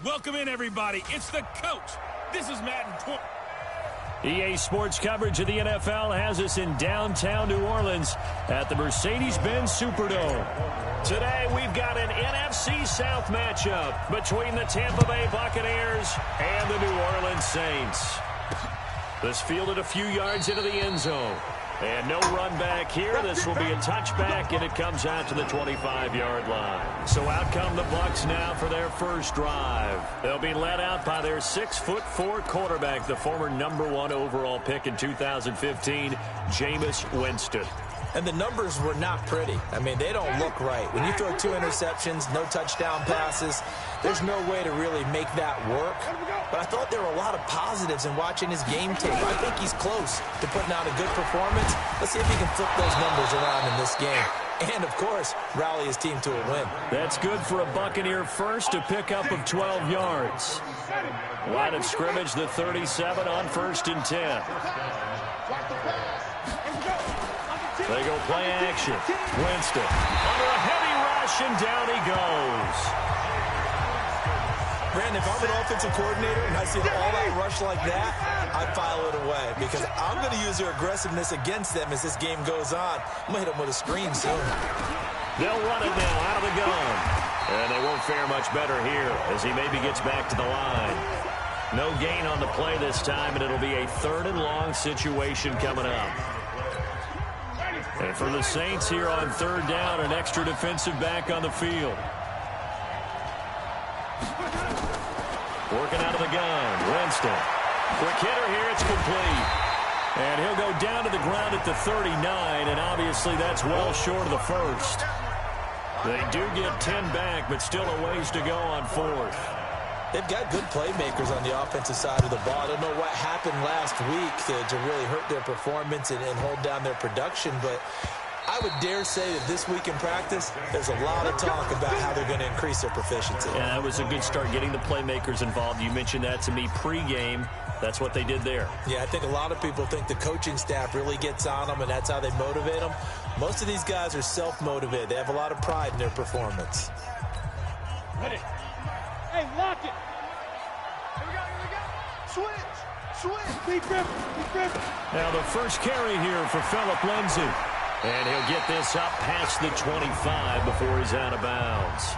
Welcome in, everybody. It's the coach. This is Madden 20. EA Sports coverage of the NFL has us in downtown New Orleans at the Mercedes-Benz Superdome. Today, we've got an NFC South matchup between the Tampa Bay Buccaneers and the New Orleans Saints. This fielded a few yards into the end zone. And no run back here. This will be a touchback, and it comes out to the 25-yard line. So out come the Bucs now for their first drive. They'll be led out by their 6'4" quarterback, the former #1 overall pick in 2015, Jameis Winston. And the numbers were not pretty. I mean, they don't look right. When you throw 2 interceptions, no touchdown passes, there's no way to really make that work. But I thought there were a lot of positives in watching his game tape. I think he's close to putting out a good performance. Let's see if he can flip those numbers around in this game. And, of course, rally his team to a win. That's good for a Buccaneer first, a pickup of 12 yards. Line of scrimmage, the 37 on 1st and 10. They go play action. Winston under a heavy rush, and down he goes. Brandon, if I'm an offensive coordinator and I see an all-out rush like that, I file it away because I'm going to use their aggressiveness against them as this game goes on. I'm going to hit them with a screen soon. They'll run it now out of the gun. And they won't fare much better here as he maybe gets back to the line. No gain on the play this time, and it'll be a 3rd and long situation coming up. And for the Saints here on 3rd down, an extra defensive back on the field. Working out of the gun, Winston. Quick hitter here, it's complete. And he'll go down to the ground at the 39, and obviously that's well short of the first. They do get 10 back, but still a ways to go on 4th. They've got good playmakers on the offensive side of the ball. I don't know what happened last week to really hurt their performance and hold down their production, but I would dare say that this week in practice, there's a lot of talk about how they're going to increase their proficiency. Yeah, that was a good start getting the playmakers involved. You mentioned that to me pregame. That's what they did there. Yeah, I think a lot of people think the coaching staff really gets on them, and that's how they motivate them. Most of these guys are self-motivated. They have a lot of pride in their performance. Hit it. Hey, lock it. Here we go. Switch. Be grip. Now the first carry here for Phillip Lindsay. And he'll get this up past the 25 before he's out of bounds.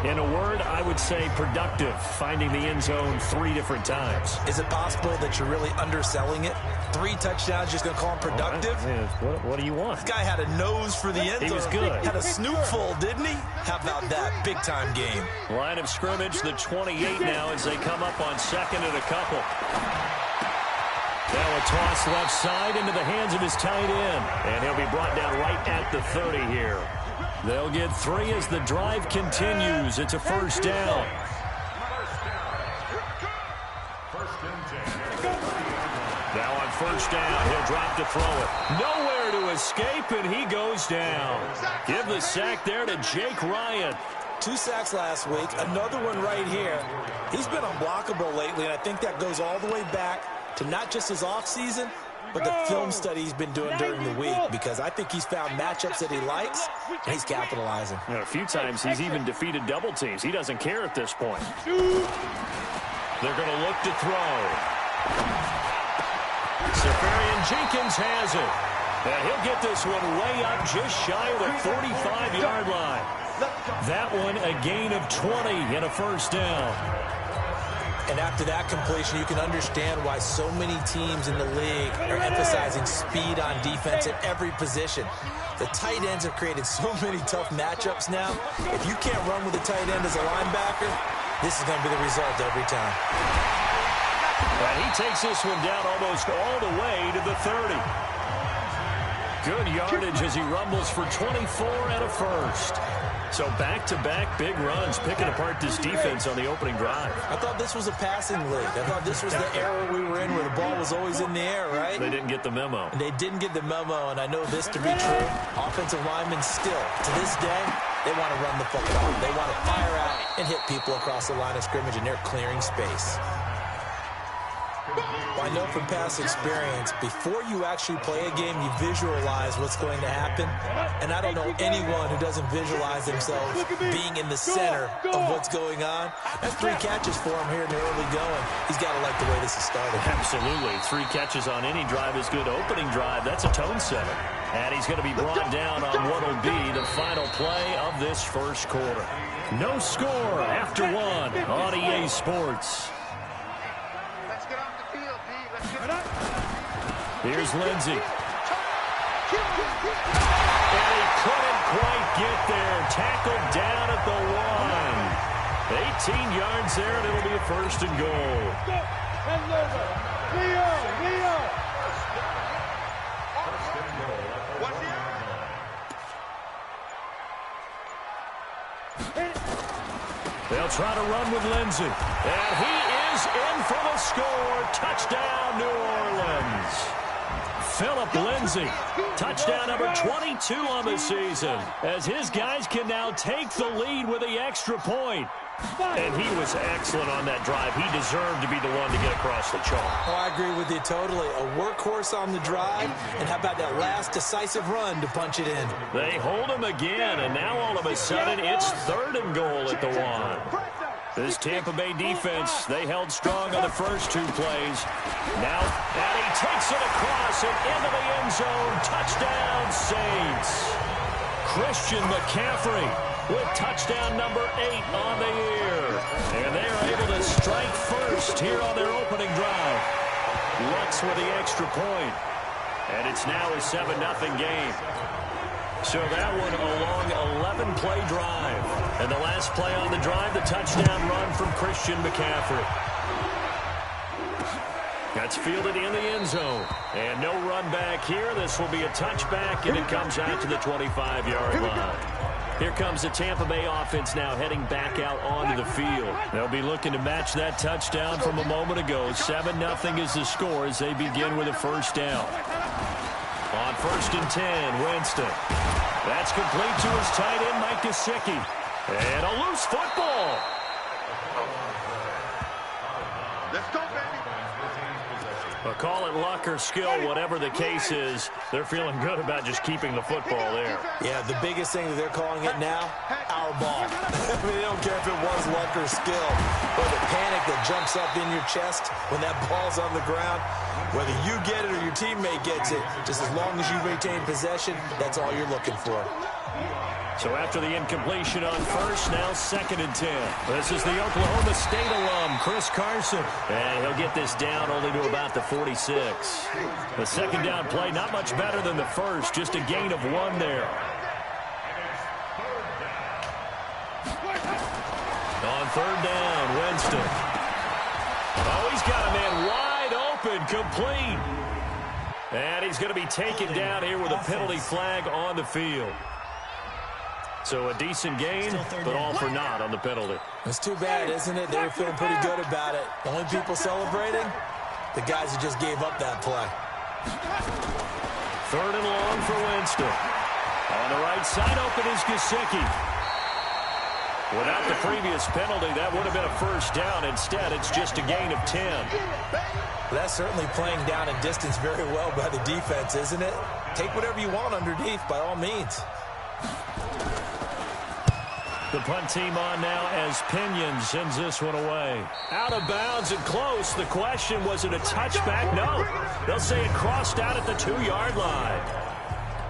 In a word, I would say productive, finding the end zone 3 different times. Is it possible that you're really underselling it? 3 touchdowns, just going to call him productive? What do you want? This guy had a nose for the end zone. He was good. Had a snootful, didn't he? How about that big-time game? Line of scrimmage, the 28 now as they come up on 2nd and a couple. Now a toss left side into the hands of his tight end. And he'll be brought down right at the 30 here. They'll get 3 as the drive continues. It's a 1st down. Now on 1st down, he'll drop to throw it. Nowhere to escape, and he goes down. Give the sack there to Jake Ryan. 2 sacks last week, another one right here. He's been unblockable lately, and I think that goes all the way back to not just his offseason, but the film study he's been doing during the week, because I think he's found matchups that he likes, and he's capitalizing. And a few times he's even defeated double teams. He doesn't care at this point. They're going to look to throw. Safarian Jenkins has it. And he'll get this one way up just shy of the 45-yard line. That one a gain of 20 and a 1st down. And after that completion, you can understand why so many teams in the league are emphasizing speed on defense at every position. The tight ends have created so many tough matchups now. If you can't run with a tight end as a linebacker, this is going to be the result every time. And he takes this one down almost all the way to the 30. Good yardage as he rumbles for 24 and a 1st. So back-to-back big runs, picking apart this defense on the opening drive. I thought this was a passing league. I thought this was the era we were in where the ball was always in the air, right? They didn't get the memo. And they didn't get the memo, and I know this to be true. Offensive linemen still, to this day, they want to run the football. They want to fire out and hit people across the line of scrimmage, and they're clearing space. I know from past experience, before you actually play a game, you visualize what's going to happen. And I don't know anyone who doesn't visualize themselves being in the center of what's going on. That's 3 catches for him here in the early going. He's got to like the way this is started. Absolutely. 3 catches on any drive is good. Opening drive, that's a tone setter. And he's going to be brought down on what will be the final play of this first quarter. No score after 1 on EA Sports. Let's get off the field, D. Let's get it up. Here's Lindsey. And he couldn't quite get there. Tackled down at the 1. 18 yards there, and it'll be a first and goal. Leo. They'll try to run with Lindsey. And he is in for the score. Touchdown, New Orleans. Philip Lindsey, touchdown number 22 on the season, as his guys can now take the lead with the extra point. And he was excellent on that drive. He deserved to be the one to get across the chalk. Oh, I agree with you totally. A workhorse on the drive, and how about that last decisive run to punch it in? They hold him again, and now all of a sudden it's 3rd and goal at the 1. This Tampa Bay defense, they held strong on the first 2 plays. Now, and he takes it across and into the end zone. Touchdown, Saints. Christian McCaffrey with touchdown number 8 on the year. And they are able to strike first here on their opening drive. Lux with the extra point. And it's now a 7-0 game. So that one a long 11-play drive. And the last play on the drive, the touchdown run from Christian McCaffrey. That's fielded in the end zone. And no run back here. This will be a touchback, and it comes out to the 25-yard line. Here comes the Tampa Bay offense now heading back out onto the field. They'll be looking to match that touchdown from a moment ago. 7-0 is the score as they begin with a first down. On 1st and 10, Winston. That's complete to his tight end, Mike Gesicki. And a loose football. Let's go, baby. Well, call it luck or skill, whatever the case is, they're feeling good about just keeping the football there. Yeah, the biggest thing that they're calling it now, our ball. I mean, they don't care if it was luck or skill, or the panic that jumps up in your chest when that ball's on the ground. Whether you get it or your teammate gets it, just as long as you retain possession, that's all you're looking for. So after the incompletion on first, now 2nd and 10. This is the Oklahoma State alum, Chris Carson. And he'll get this down only to about the 46. The second down play, not much better than the first, just a gain of 1 there. On 3rd down, Winston. Oh, he's got a man wide open, complete. And he's going to be taken down here with a penalty flag on the field. So a decent gain, but all for naught on the penalty. It's too bad, isn't it? They were feeling pretty good about it. The only people celebrating, the guys who just gave up that play. 3rd and long for Winston. On the right side, open is Gesicki. Without the previous penalty, that would have been a first down. Instead, it's just a gain of 10. That's certainly playing down and distance very well by the defense, isn't it? Take whatever you want underneath, by all means. The punt team on now as Pinion sends this one away. Out of bounds and close. The question, was it a touchback? No. They'll say it crossed out at the 2-yard line.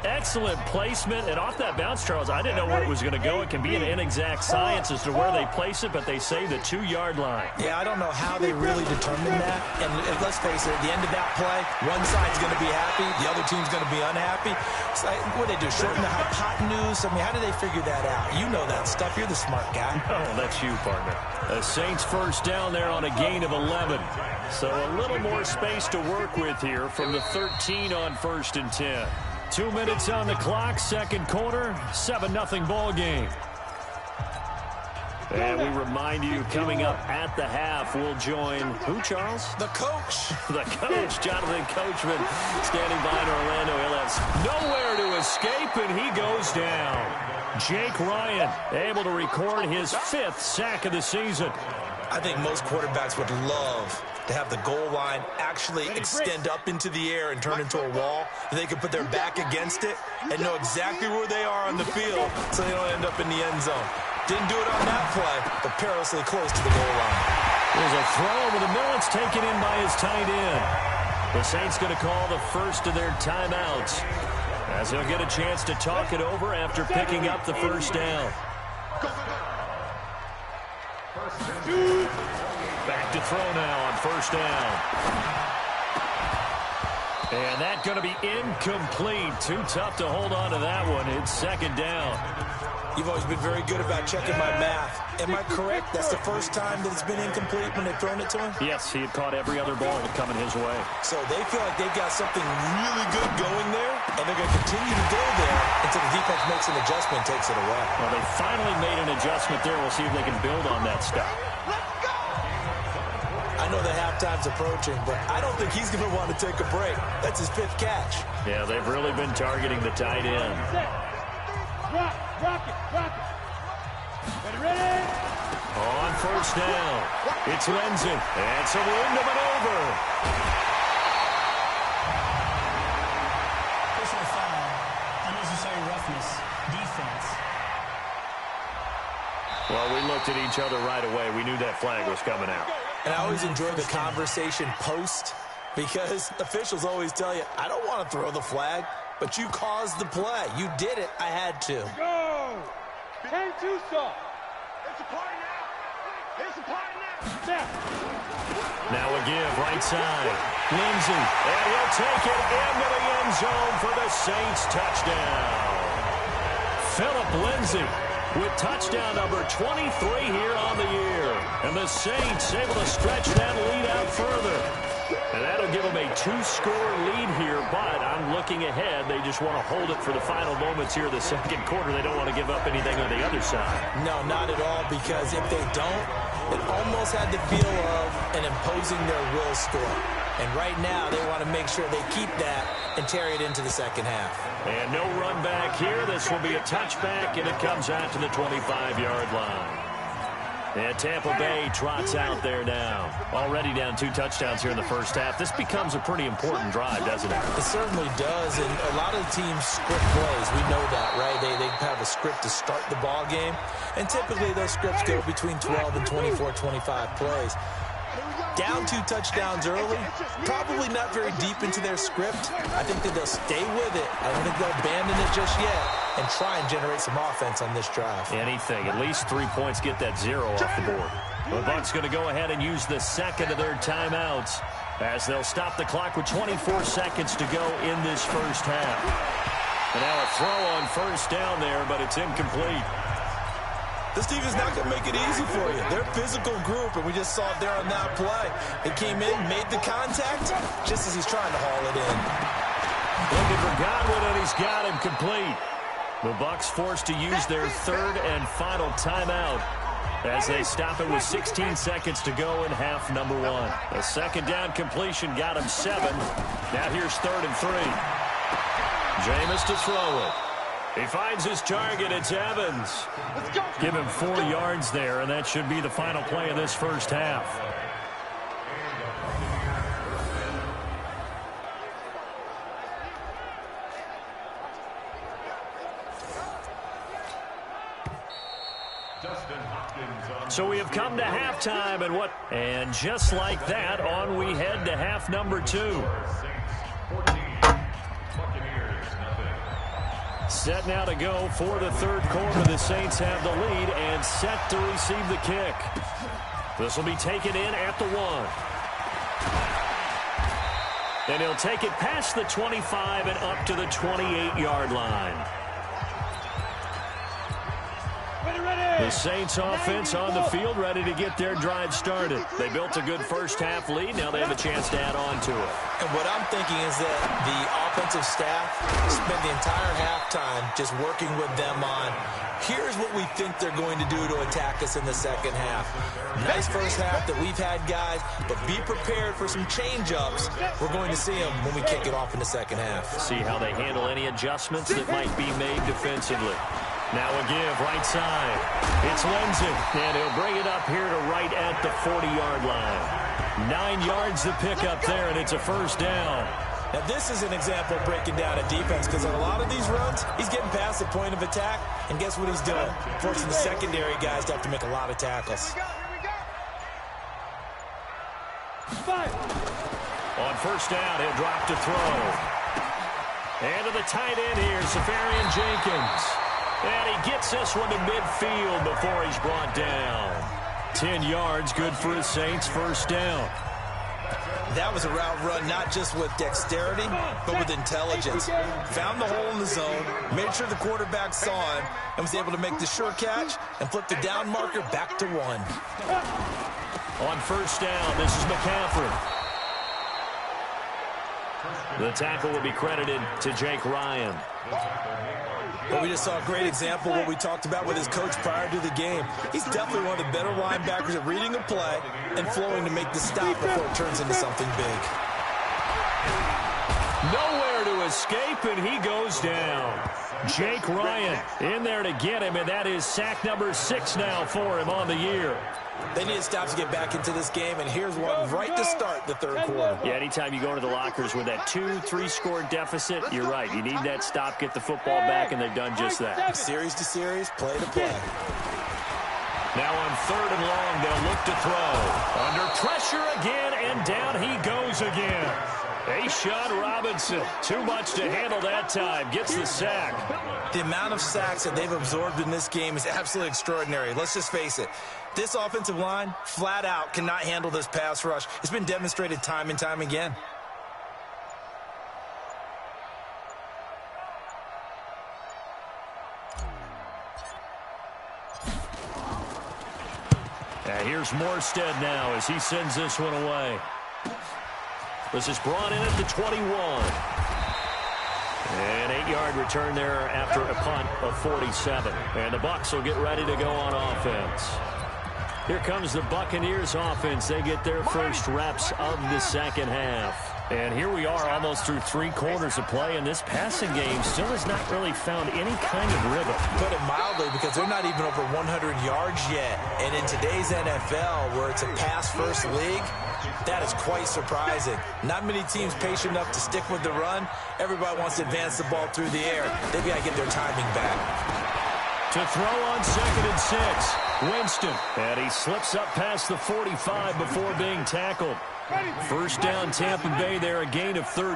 Excellent placement, and off that bounce, Charles, I didn't know where it was going to go. It can be an inexact science as to where they place it, but they say the 2-yard line. Yeah, I don't know how they really determine that. And let's face it, at the end of that play, one side's going to be happy, the other team's going to be unhappy. It's like, what do they do, shorten the hypotenuse? I mean, how do they figure that out? You know that stuff. You're the smart guy. Oh, that's you, partner. The Saints first down there on a gain of 11. So a little more space to work with here from the 13 on 1st and 10. 2 minutes on the clock, second quarter, 7-0 ball game. And we remind you, coming up at the half, we'll join who, Charles? The coach. The coach, Jonathan Coachman, standing by in Orlando. He'll have nowhere to escape, and he goes down. Jake Ryan able to record his 5th sack of the season. I think most quarterbacks would love to have the goal line actually extend up into the air and turn into a wall. They can put their back against it and know exactly where they are on the field so they don't end up in the end zone. Didn't do it on that play, but perilously close to the goal line. There's a throw over the middle. It's taken in by his tight end. The Saints going to call the first of their timeouts as they'll get a chance to talk it over after picking up the first down. Back to throw now on first down. And that's going to be incomplete. Too tough to hold on to that one. It's second down. You've always been very good about checking my math. Am I correct? That's the first time that it's been incomplete when they've thrown it to him? Yes, he had caught every other ball coming his way. So they feel like they've got something really good going there, and they're going to continue to go there until the defense makes an adjustment and takes it away. Well, they finally made an adjustment there. We'll see if they can build on that stuff. I know that halftime's approaching, but I don't think he's going to want to take a break. That's his 5th catch. Yeah, they've really been targeting the tight end. Rock it. Ready? On first down, it's Lindsey. And some room to maneuver. Personal foul, unnecessary roughness, defense. Well, we looked at each other right away. We knew that flag was coming out. And I always enjoy the conversation post because officials always tell you, I don't want to throw the flag, but you caused the play. You did it. I had to. Go! Came too soft. It's a party now. It's a party now. Now a give, right side. Lindsey, and he'll take it into the end zone for the Saints touchdown. Philip Lindsey with touchdown number 23 here on the year. And the Saints able to stretch that lead out further. And that'll give them a 2-score lead here, but I'm looking ahead. They just want to hold it for the final moments here of the second quarter. They don't want to give up anything on the other side. No, not at all, because if they don't, it almost had the feel of an imposing their will score. And right now, they want to make sure they keep that and carry it into the second half. And no run back here. This will be a touchback, and it comes out to the 25-yard line. And Tampa Bay trots out there now. Already down 2 touchdowns here in the first half. This becomes a pretty important drive, doesn't it? It certainly does, and a lot of the teams script plays. We know that, right? They have a script to start the ball game, and typically those scripts go between 12 and 24, 25 plays. Down 2 touchdowns early, probably not very deep into their script. I think that they'll stay with it. I don't think they'll abandon it just yet and try and generate some offense on this drive. Anything. At least 3 points, get that 0 off the board. The Bucs going to go ahead and use the second of their timeouts as they'll stop the clock with 24 seconds to go in this first half. And now a throw on first down there, but it's incomplete. This team is not going to make it easy for you. They're a physical group, and we just saw it there on that play. They came in, made the contact, just as he's trying to haul it in. Looking for Godwin, and he's got him complete. The Bucs forced to use their third and final timeout as they stop it with 16 seconds to go in half number 1. A second down completion got him 7. Now here's 3rd and 3. Jameis to throw it. He finds his target. It's Evans. Give him 4 yards there, and that should be the final play of this first half. So we have come to halftime, and just like that, on we head to half number 2. Set now to go for the third quarter. The Saints have the lead and set to receive the kick. This will be taken in at the 1. And he'll take it past the 25 and up to the 28-yard line. The Saints offense on the field, ready to get their drive started. They built a good first half lead. Now they have a chance to add on to it. And what I'm thinking is that the offensive staff spent the entire halftime just working with them on, here's what we think they're going to do to attack us in the second half. Nice first half that we've had, guys, but be prepared for some change-ups. We're going to see them when we kick it off in the second half. See how they handle any adjustments that might be made defensively. Now a give, right side. It's Lindsay, and he'll bring it up here to right at the 40-yard line. 9 yards to pick up there, and it's a first down. Now, this is an example of breaking down a defense, because on a lot of these runs, he's getting past the point of attack, and guess what he's doing? Forcing the secondary guys to have to make a lot of tackles. On first down, he'll drop to throw. And to the tight end here, Safarian Jenkins. And he gets this one to midfield before he's brought down. 10 yards, good for his Saints, first down. That was a route run not just with dexterity, but with intelligence. Found the hole in the zone, made sure the quarterback saw him, and was able to make the sure catch and flip the down marker back to 1. On first down, this is McCaffrey. The tackle will be credited to Jake Ryan. But we just saw a great example of what we talked about with his coach prior to the game. He's definitely one of the better linebackers at reading a play and flowing to make the stop before it turns into something big. Nowhere to escape, and he goes down. Jake Ryan in there to get him, and that is sack number 6 now for him on the year. They need a stop to get back into this game, and here's one right to start the third quarter. Yeah, anytime you go into the lockers with that 2-3 score deficit, you're right. You need that stop, get the football back, and they've done just that. Series to series, play to play. Now on third and long, they'll look to throw. Under pressure again, and down he goes again. A'Shawn Robinson, too much to handle that time, gets the sack. The amount of sacks that they've absorbed in this game is absolutely extraordinary. Let's just face it. This offensive line, flat out, cannot handle this pass rush. It's been demonstrated time and time again. Here's Morstead now as he sends this one away. This is brought in at the 21. An 8-yard return there after a punt of 47. And the Bucs will get ready to go on offense. Here comes the Buccaneers offense. They get their first reps of the second half. And here we are almost through 3 quarters of play, and this passing game still has not really found any kind of rhythm. Put it mildly, because they're not even over 100 yards yet. And in today's NFL, where it's a pass-first league, that is quite surprising. Not many teams patient enough to stick with the run. Everybody wants to advance the ball through the air. They've got to get their timing back. To throw on 2nd and 6. Winston, and he slips up past the 45 before being tackled. First down, Tampa Bay there, a gain of 13.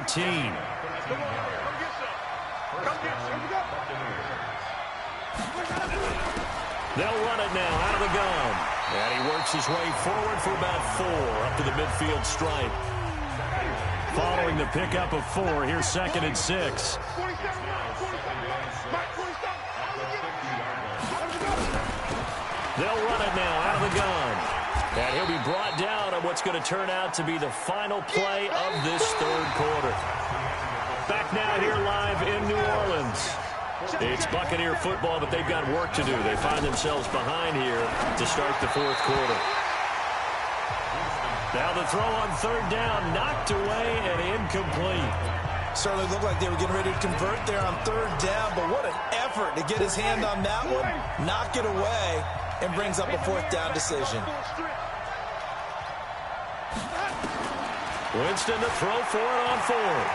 They'll run it now out of the gun. And he works his way forward for about 4 up to the midfield stripe. Following the pickup of 4, here's 2nd and 6. They'll run it now out of the gun. And he'll be brought down on what's going to turn out to be the final play of this third quarter. Back now here live in New Orleans. It's Buccaneer football, but they've got work to do. They find themselves behind here to start the fourth quarter. Now the throw on third down, knocked away and incomplete. Certainly looked like they were getting ready to convert there on third down, but what an effort to get his hand on that one, knock it away, and brings up a fourth down decision. Winston to throw for it on 4th.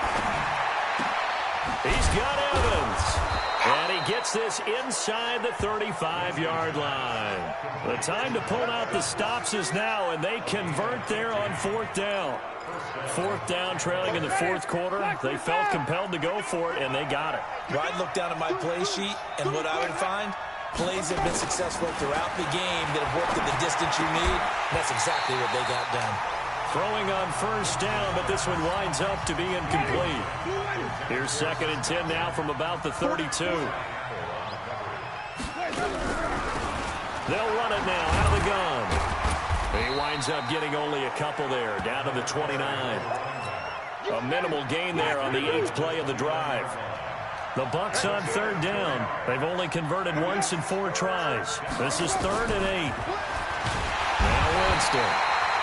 He's got Evans. And he gets this inside the 35-yard line. The time to pull out the stops is now, and they convert there on 4th down. 4th down, trailing in the fourth quarter. They felt compelled to go for it, and they got it. Well, I'd look down at my play sheet, and what I would find, plays have been successful throughout the game that have worked at the distance you need, and that's exactly what they got done. Throwing on first down, but this one winds up to be incomplete. Here's 2nd and 10 now from about the 32. They'll run it now out of the gun. He winds up getting only a couple there, down to the 29. A minimal gain there on the 8th play of the drive. The Bucs on third down. They've only converted once in 4 tries. This is 3rd and 8. Now Winston.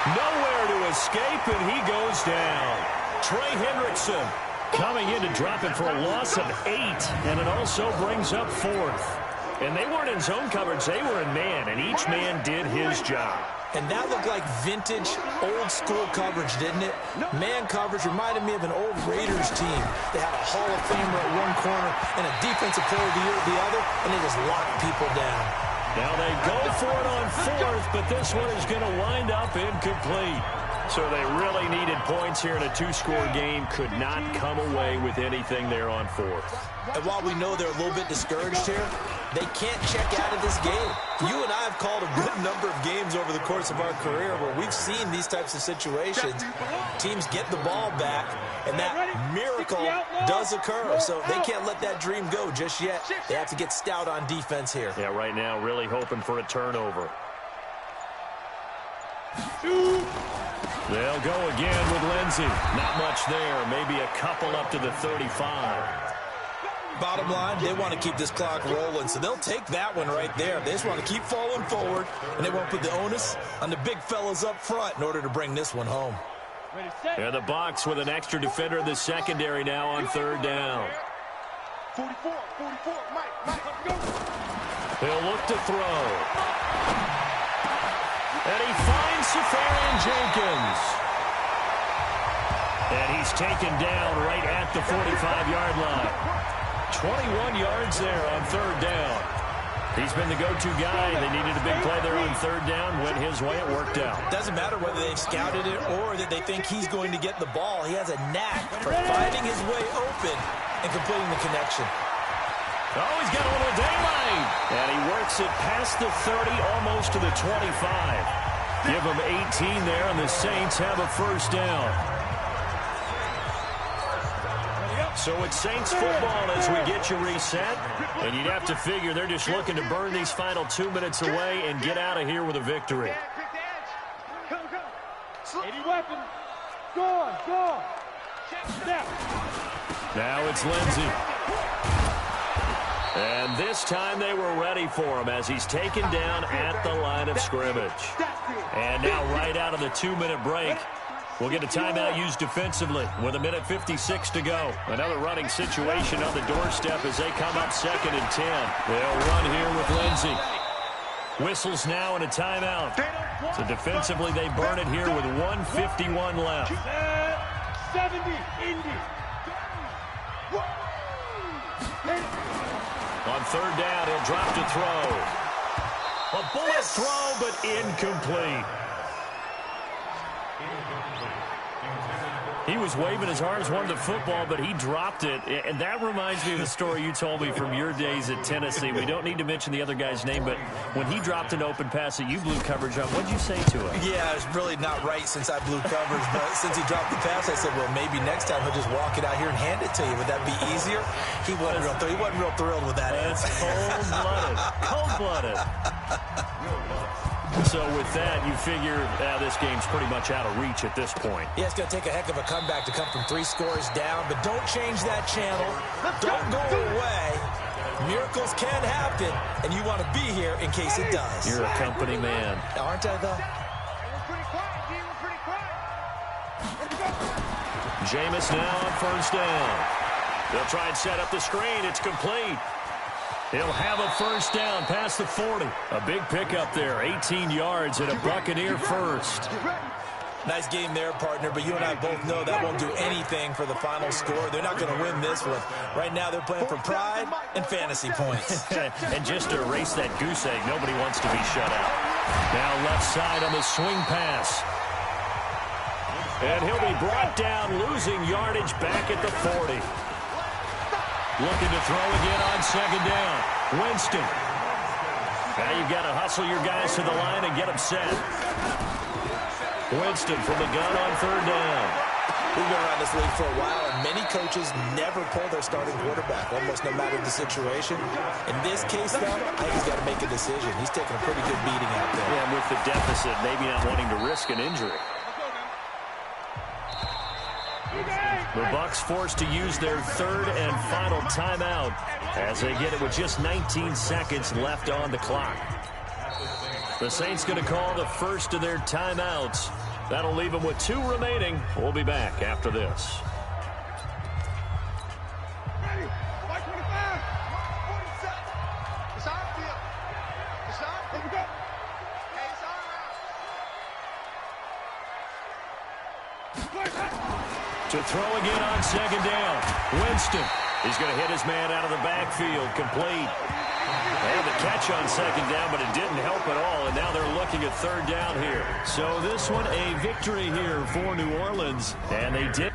Nowhere to escape, and he goes down. Trey Hendrickson coming in to drop it for a loss of 8, and it also brings up 4th. And they weren't in zone coverage. They were in man, and each man did his job. And that looked like vintage, old-school coverage, didn't it? Man coverage reminded me of an old Raiders team. They had a Hall of Famer at one corner and a Defensive Player of the Year at the other, and they just locked people down. Now they go for it on fourth, but this one is going to wind up incomplete. So they really needed points here in a two-score game. Could not come away with anything there on fourth. And while we know they're a little bit discouraged here, they can't check out of this game. You and I have called a good number of games over the course of our career where we've seen these types of situations. Teams get the ball back, and that miracle does occur. So they can't let that dream go just yet. They have to get stout on defense here. Yeah, right now really hoping for a turnover. They'll go again with Lindsey. Not much there. Maybe a couple up to the 35. Bottom line, they want to keep this clock rolling, so they'll take that one right there. They just want to keep falling forward, and they won't put the onus on the big fellas up front in order to bring this one home. And the Bucs with an extra defender in the secondary now on third down. 44, Mike, go. He'll look to throw. And he finds Safarian Jenkins. And he's taken down right at the 45-yard line. 21 yards there on third down. He's been the go-to guy. They needed a big play there on third down. Went his way. It worked out. Doesn't matter whether they've scouted it or that they think he's going to get the ball. He has a knack for finding his way open and completing the connection. Oh, he's got a little daylight. And he works it past the 30, almost to the 25. Give him 18 there, and the Saints have a first down. So it's Saints football as we get you reset. And you'd have to figure they're just looking to burn these final 2 minutes away and get out of here with a victory. Go. 80 weapons. Go. Step. Now it's Lindsey. And this time they were ready for him as he's taken down at the line of scrimmage. And now right out of the 2-minute break, we'll get a timeout used defensively with 1:56 to go. Another running situation on the doorstep as they come up 2nd and 10. They'll run here with Lindsey. Whistles now and a timeout. So defensively they burn it here with 1:51 left. 70, Indy. On third down, he'll drop to throw. A bullet throw, but incomplete. He was waving his arms, wanted the football, but he dropped it. And that reminds me of the story you told me from your days at Tennessee. We don't need to mention the other guy's name, but when he dropped an open pass that you blew coverage on, what'd you say to him? Yeah, it's really not right since I blew coverage, but since he dropped the pass, I said, well, maybe next time he'll just walk it out here and hand it to you. Would that be easier? He wasn't real thrilled with that That's answer. cold-blooded. Cold-blooded. So with that, you figure this game's pretty much out of reach at this point. Yeah, it's going to take a heck of a comeback to come from 3 scores down, but don't change that channel. Don't go away. Miracles can happen, and you want to be here in case it does. You're a company man. Aren't I, though? We're pretty quiet, D. We're pretty quiet. Jameis now on first down. They'll try and set up the screen. It's complete. He'll have a first down past the 40. A big pickup there, 18 yards and a Buccaneer first. Nice game there, partner, but you and I both know that won't do anything for the final score. They're not going to win this one. Right now, they're playing for pride and fantasy points. And just to erase that goose egg, nobody wants to be shut out. Now left side on the swing pass. And he'll be brought down, losing yardage back at the 40. Looking to throw again on second down. Winston. Now you've got to hustle your guys to the line and get them set. Winston from the gun on third down. We've been around this league for a while, and many coaches never pull their starting quarterback, almost no matter the situation. In this case, though, I think he's got to make a decision. He's taking a pretty good beating out there. Yeah, and with the deficit, maybe not wanting to risk an injury. The Bucs forced to use their third and final timeout as they get it with just 19 seconds left on the clock. The Saints going to call the first of their timeouts. That'll leave them with 2 remaining. We'll be back after this. Ready. 525. 47. It's on. To throw again on second down. Winston. He's going to hit his man out of the backfield. Complete. They had the catch on second down, but it didn't help at all, and now they're looking at third down here. So this one a victory here for New Orleans, and they did.